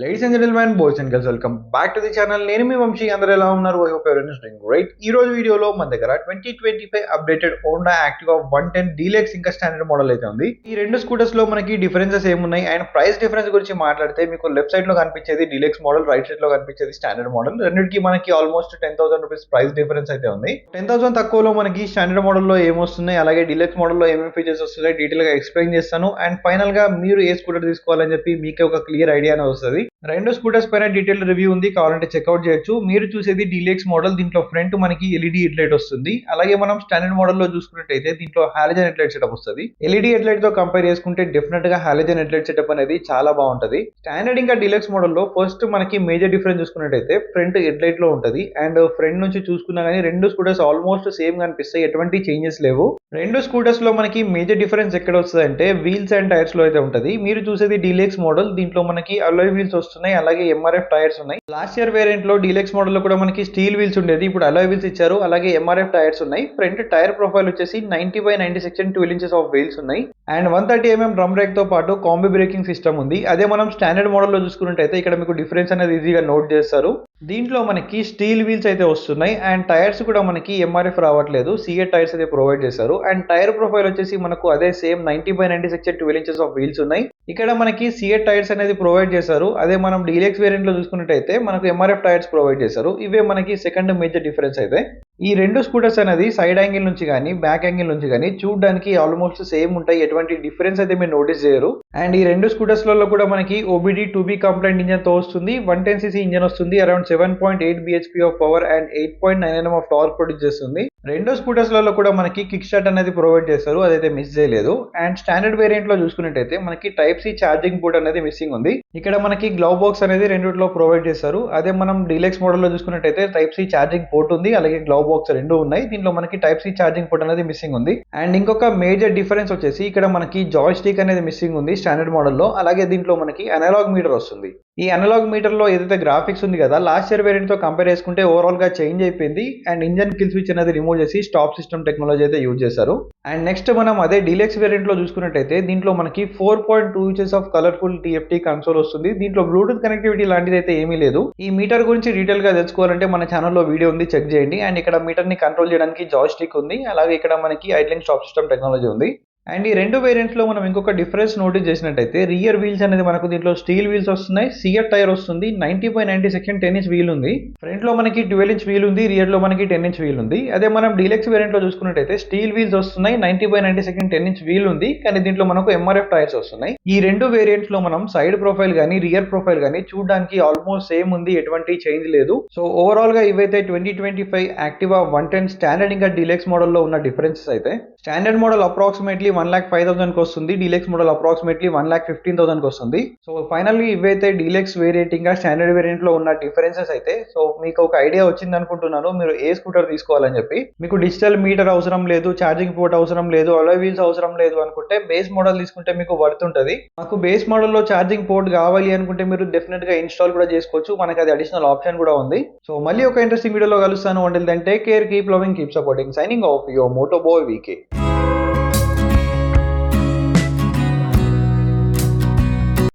Ladies and gentlemen, boys and girls, welcome back to the channel. నేను మీ వంశీ, అందరూ ఎలా ఉన్నారు? I hope everyone is doing great. ఈ రోజు వీడియోలో మన దగ్గర 2025 అప్డేటెడ్ హోండా యాక్టివా 110 డీలక్స్ ఇంకా స్టాండర్డ్ మోడల్ అయితే ఉంది. ఈ రెండు స్కూటర్స్ లో మనకి డిఫరెన్సెస్ ఏమున్నాయి అండ్ ప్రైస్ డిఫరెన్స్ గురించి మాట్లాడితే మీకు లెఫ్ట్ సైడ్ లో కనిపించేది డీలక్స్ మోడల్, రైట్ సైడ్ లో కనిపించేది స్టాండర్డ్ మోడల్. రెండింటికి మనకి ఆల్మోస్ట్ 10,000 రూపీస్ ప్రైస్ డిఫరెన్స్ అయితే ఉంది. 10,000 తక్కువలో మనకి స్టాండర్డ్ మోడల్ లో ఏమొస్తున్నాయి, అలాగే డీలక్స్ మోడల్ లో ఏమేమి ఫీచర్స్ వస్తున్నాయి డీటెయిల్ గా ఎక్స్ప్లెయిన్ చేస్తాను. అండ్ ఫైనల్ గా మీరు ఏ స్కూటర్ తీసుకోవాలని చెప్పి మీకే ఒక క్లియర్ ఐడియా అనేది వస్తుంది. రెండు స్కూటర్స్ పైన డీటెయిల్ రివ్యూ ఉంది, కావాలంటే చెక్అౌట్ చేయొచ్చు. మీరు చూసేది డీలక్స్ మోడల్, దీంట్లో ఫ్రంట్ మనకి ఎల్ఈడి హెడ్ లైట్ వస్తుంది. అలాగే మనం స్టాండర్డ్ మోడల్ లో చూసుకున్నట్టయితే దీంట్లో హాలోజన్ హెడ్ లైట్ సెటప్ వస్తుంది. ఎల్ఈడి హెడ్ లైట్ తో కంపేర్ చేసుకుంటే డెఫినెట్ గా హాలోజన్ హెడ్ లైట్ సెటప్ అనేది చాలా బాగుంటది. స్టాండర్డ్ ఇంకా డీలక్స్ మోడల్ లో ఫస్ట్ మనకి మేజర్ డిఫరెన్స్ చూసుకున్నట్టయితే ఫ్రంట్ హెడ్ లైట్ లో ఉంటది. అండ్ ఫ్రంట్ నుంచి చూసుకున్నా కానీ రెండు స్కూటర్స్ ఆల్మోస్ట్ సేమ్ కనిపిస్తాయి, ఎటువంటి చేంజెస్ లేవు. రెండు స్కూటర్స్ లో మనకి మేజర్ డిఫరెన్స్ ఎక్కడ వస్తుంది అంటే వీల్స్ అండ్ టైర్స్ లో అయితే ఉంటది. మీరు చూసేది డీలక్స్ మోడల్, దీంట్లో మనకి అలాయ్ వీల్స్ వస్తున్నాయి, అలాగే ఎంఆర్ఎఫ్ టైర్స్ ఉన్నాయి. లాస్ట్ ఇయర్ వేరియంట్ లో డీలక్స్ మోడల్ లో కూడా మనకి స్టీల్ వీల్స్ ఉండేది, ఇప్పుడు అలాయ్ వీల్స్ ఇచ్చారు, అలాగే ఎంఆర్ఎఫ్ టైర్స్ ఉన్నాయి. ఫ్రంట్ టైర్ ప్రొఫైల్ వచ్చేసి 90/90 సెక్షన్ 12 ఇంచెస్ ఆఫ్ వీల్స్ ఉన్నాయి. అండ్ 130mm డ్రమ్ బ్రేక్ తో పాటు కాంబీ బ్రేకింగ్ సిస్టమ్ ఉంది. అదే మనం స్టాండర్డ్ మోడల్ లో చూసుకున్నట్టయితే ఇక్కడ మీకు డిఫరెన్స్ అనేది ఈజీగా నోట్ చేస్తారు. దీంట్లో మనకి స్టీల్ వీల్స్ అయితే వస్తున్నాయి అండ్ టైర్స్ కూడా మనకి ఎంఆర్ఎఫ్ రావట్లేదు, సిఏ టైర్స్ అయితే ప్రొవైడ్ చేశారు. అండ్ టైర్ ప్రొఫైల్ వచ్చేసి మనకు అదే same 90/90 section 12 inches of wheels ఉన్నాయి. ఇక్కడ మనకి సిఏ టైర్స్ అనేది ప్రొవైడ్ చేశారు. అదే మనం డీలక్స్ వేరియంట్ లో చూసుకున్నట్టయితే మనకు ఎంఆర్ఎఫ్ టైర్స్ ప్రొవైడ్ చేశారు. ఇవే మనకి సెకండ్ మేజర్ డిఫరెన్స్ అయితే. ఈ రెండు స్కూటర్స్ అనేది సైడ్ యాంగిల్ నుంచి కానీ బ్యాక్ యాంగిల్ నుంచి కానీ చూడడానికి ఆల్మోస్ట్ సేమ్ ఉంటాయి, ఎటువంటి డిఫరెన్స్ అయితే మీరు నోటీస్ చేయరు. అండ్ ఈ రెండు స్కూటర్స్ లలో కూడా మనకి ఓబిడి 2B కంప్లైంట్ ఇంజన్ తో వస్తుంది. 110cc ఇంజన్ వస్తుంది, around 7.8 bhp of power and 8.9 Nm of torque produce చేస్తుంది. రెండు స్కూటర్స్ లలో కూడా మనకి కిక్ స్టార్ట్ అనేది ప్రొవైడ్ చేస్తారు, అదైతే మిస్ చేయలేదు. అండ్ స్టాండర్డ్ వేరియంట్ లో చూసుకున్నట్టయితే మనకి టైప్ సి ఛార్జింగ్ పోర్ట్ అనేది మిస్సింగ్ ఉంది. ఇక్కడ మనకి గ్లౌ బాక్స్ అనేది రెండిట్లో ప్రొవైడ్ చేస్తారు. అదే మనం డీలక్స్ మోడల్ లో చూసుకున్నట్టయితే టైప్ సి ఛార్జింగ్ పోర్ట్ ఉంది, అలాగే గ్లౌ బాక్స్ రెండు ఉన్నాయి. దీంట్లో మనకి టైప్ సి ఛార్జింగ్ పోర్ట్ అనేది మిస్సింగ్ ఉంది. అండ్ ఇంకొక మేజర్ డిఫరెన్స్ వచ్చేసి ఇక్కడ మనకి జాయ్ స్టిక్ అనేది మిస్సింగ్ ఉంది స్టాండర్డ్ మోడల్ లో. అలాగే దీంట్లో మనకి అనలాగ్ మీటర్ వస్తుంది. ఈ అనలాగ్ మీటర్ లో ఏదైతే గ్రాఫిక్స్ ఉంది కదా, లాస్ట్ ఇయర్ వేరియంట్ తో కంపేర్ చేసుకుంటే ఓవరాల్ గా చేంజ్ అయిపోయింది. అండ్ ఇంజన్ కిల్ స్విచ్ అనేది రిమూవ్ చేసి స్టాప్ సిస్టమ్ టెక్నాలజీ అయితే యూజ్ చేశారు. అండ్ నెక్స్ట్ మనం అదే డీలక్స్ వేరియంట్ లో చూసుకున్నట్టయితే దీంట్లో మనకి 4.2 inches of colourful TFT console వస్తుంది. దీంట్లో బ్లూటూత్ కనెక్టివిటీ లాంటిది అయితే ఏమీ లేదు. ఈ మీటర్ గురించి డీటెయిల్ గా తెలుసుకోవాలంటే మన ఛానల్లో వీడియో ఉంది, చెక్ చేయండి. అండ్ ఇక్కడ మీటర్ ని కంట్రోల్ చేయడానికి జాయ్ స్టిక్ ఉంది, అలాగే ఇక్కడ మనకి ఐడ్లింగ్ స్టాప్ సిస్టమ్ టెక్నాలజీ ఉంది. అండ్ ఈ రెండు వేరియంట్స్ లో మనం ఇంకొక డిఫరెన్స్ నోటీస్ చేసినట్టయితే రియర్ వీల్స్ అనేది మనకు దీంట్లో స్టీల్ వీల్స్ వస్తున్నాయి, సిఎఫ్ టైర్ వస్తుంది, 90/90 సెక్షన్ 10 ఇంచ్ వీల్ ఉంది. ఫ్రంట్ లో మనకి 12 ఇంచ్ వీల్ ఉంది, రియర్ లో మనకి 10 ఇంచ్ వీల్ ఉంది. అదే మనం డీలక్స్ వేరియంట్ లో చూసుకున్నట్టయితే స్టీల్ వీల్స్ వస్తున్నాయి, 90/90 సెక్షన్ 10 ఇంచ్ వీల్ ఉంది, కానీ దీంట్లో మనకు ఎంఆర్ఎఫ్ టైర్స్ వస్తున్నాయి. ఈ రెండు వేరియంట్స్ లో మనం సైడ్ ప్రొఫైల్ గానీ రియర్ ప్రొఫైల్ గానీ చూడడానికి ఆల్మోస్ట్ సేమ్ ఉంది, ఎటువంటి చేంజ్ లేదు. సో ఓవరాల్ గా ఇవైతే 2025 యాక్టివా 110 స్టాండర్డ్ ఇంకా డీలక్స్ మోడల్ లో ఉన్న డిఫరెన్సెస్ అయితే. స్టాండర్డ్ మోడల్ అప్రాక్సిమేట్లీ 1,05,000 కి వస్తుంది, డీలక్స్ మోడల్ అప్రాక్సిమేట్లీ 1,15,000 కి వస్తుంది. సో ఫైనల్లీ ఇవైతే డీలక్స్ వేరియంట్ ఇంకా స్టాండర్డ్ వేరియంట్ లో ఉన్న డిఫరెన్సెస్ అయితే. సో మీకు ఒక ఐడియా వచ్చింది అనుకుంటున్నాను మీరు ఏ స్కూటర్ తీసుకోవాలని చెప్పి. మీకు డిజిటల్ మీటర్ అవసరం లేదు, ఛార్జింగ్ పోర్ట్ అవసరం లేదు, అలాయ్ వీల్స్ అవసరం లేదు అనుకుంటే బేస్ మోడల్ తీసుకుంటే మీకు వర్త్ ఉంటుంది. మాకు బేస్ మోడల్ లో ఛార్జింగ్ పోర్ట్ కావాలి అనుకుంటే మీరు డెఫినెట్ గా ఇన్స్టాల్ కూడా చేసుకోవచ్చు, మనకి అది అడిషనల్ ఆప్షన్ కూడా ఉంది. సో మళ్ళీ ఒక ఇంట్రెస్టింగ్ వీడియోలో కలుస్తాను. Until then take care, keep loving, keep supporting. Signing off your moto boy VK.